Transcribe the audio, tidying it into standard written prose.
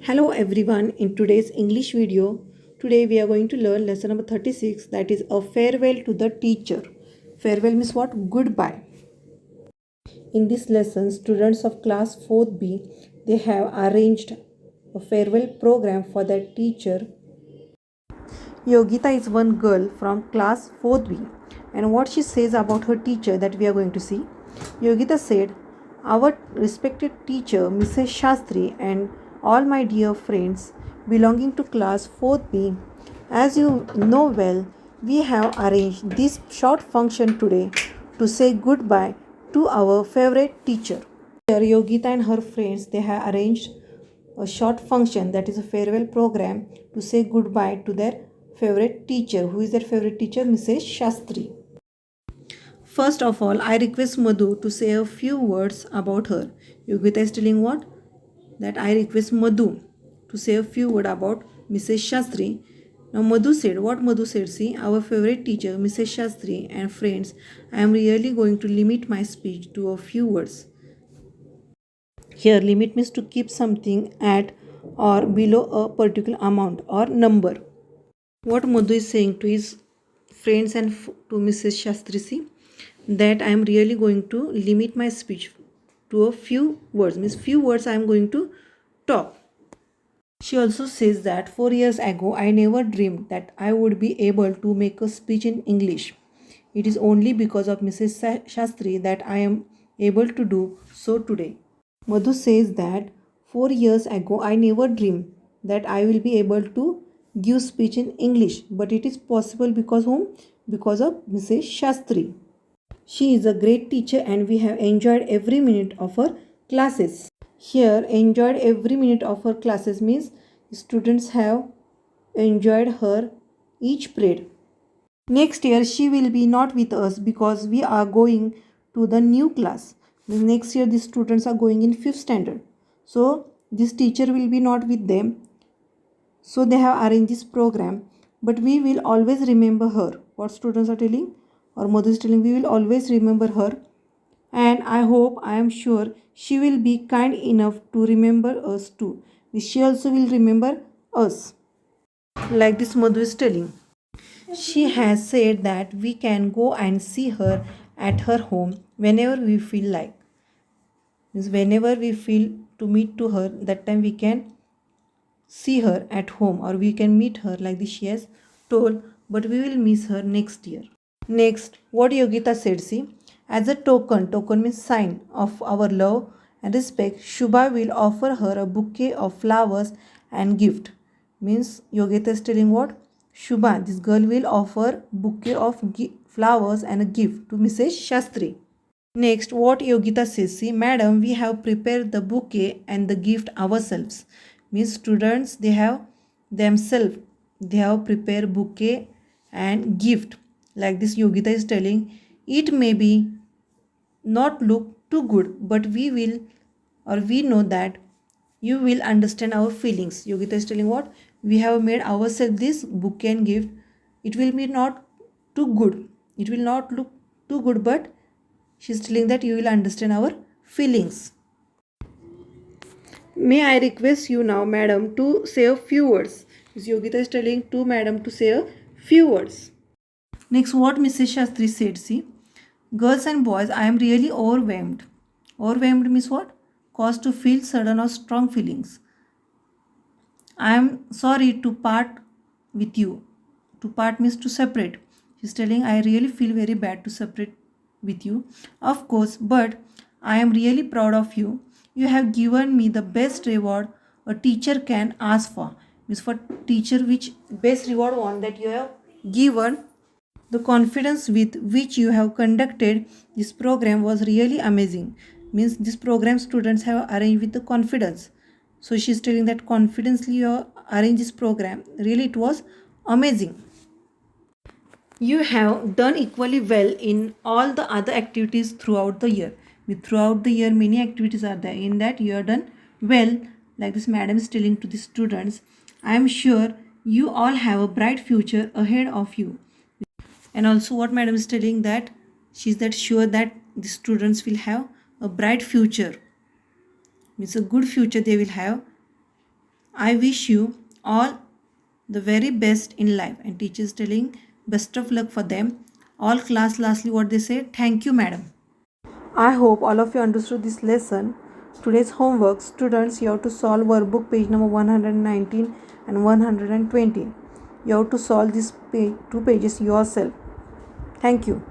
Hello everyone, in today's English video, today we are going to learn lesson number 36, that is a farewell to the teacher. Farewell means what? Goodbye. In this lesson, students of class 4th B, they have arranged a farewell program for their teacher. Yogita is one girl from class 4th B, and what she says about her teacher that we are going to see. Yogita said, "Our respected teacher, Mrs. Shastri, and all my dear friends belonging to class 4th B, as you know well, we have arranged this short function today to say goodbye to our favorite teacher." Here, Yogita and her friends, they have arranged a short function, that is a farewell program, to say goodbye to their favorite teacher. Who is their favorite teacher? Mrs. Shastri. First of all, I request Madhu to say a few words about her. Yogita is telling what? That I request Madhu to say a few words about Mrs. Shastri. Now Madhu said, what Madhu said, see, our favorite teacher, Mrs. Shastri, and friends, I am really going to limit my speech to a few words. Here, limit means to keep something at or below a particular amount or number. What Madhu is saying to his friends and to Mrs. Shastri, see, that I am really going to limit my speech to a few words, means few words I am going to talk. She also says that 4 years ago I never dreamed that I would be able to make a speech in English. It is only because of Mrs. Shastri that I am able to do so today. Madhu says that 4 years ago I never dreamed that I will be able to give speech in English, but it is possible because whom? Because of Mrs. Shastri. She is a great teacher and we have enjoyed every minute of her classes. Here, enjoyed every minute of her classes means students have enjoyed her each period. Next year, she will be not with us because we are going to the new class. Next year, the students are going in 5th standard. So, this teacher will be not with them. So, they have arranged this program. But we will always remember her. What students are telling? Or Madhu is telling, we will always remember her. And I hope, I am sure, she will be kind enough to remember us too. She also will remember us. Like this Madhu is telling. She has said that we can go and see her at her home whenever we feel like. Means whenever we feel to meet to her, that time we can see her at home or we can meet her, like this she has told, but we will miss her next year. Next, what Yogita said, see, as a token means sign of our love and respect, Shubha will offer her a bouquet of flowers and gift. Means Yogita is telling what? Shubha, this girl will offer bouquet of flowers and a gift to Mrs. Shastri. Next, what Yogita says, see, madam, we have prepared the bouquet and the gift ourselves. Means students, they have themselves, they have prepared bouquet and gift. Like this Yogita is telling, it may be not look too good, but we will, or we know that you will understand our feelings. Yogita is telling what? We have made ourselves this bouquet and gift. It will be not too good. It will not look too good, but she is telling that you will understand our feelings. May I request you now, madam, to say a few words. Yogita is telling to madam to say a few words. Next, what Mrs. Shastri said, see, girls and boys, I am really overwhelmed. Overwhelmed means what? Caused to feel sudden or strong feelings. I am sorry to part with you. To part means to separate. She's telling, I really feel very bad to separate with you. Of course, but I am really proud of you. You have given me the best reward a teacher can ask for. Means for teacher, which best reward one that you have given. The confidence with which you have conducted this program was really amazing. Means this program students have arranged with the confidence. So she is telling that confidently you have arranged this program. Really it was amazing. You have done equally well in all the other activities throughout the year. Throughout the year many activities are there. In that you have done well. Like this madam is telling to the students, I am sure you all have a bright future ahead of you. And also what madam is telling, that she is that sure that the students will have a bright future. Means a good future they will have. I wish you all the very best in life. And teachers telling best of luck for them. All class lastly what they say, thank you madam. I hope all of you understood this lesson. Today's homework, students, you have to solve workbook page number 119 and 120. You have to solve these two pages yourself. Thank you.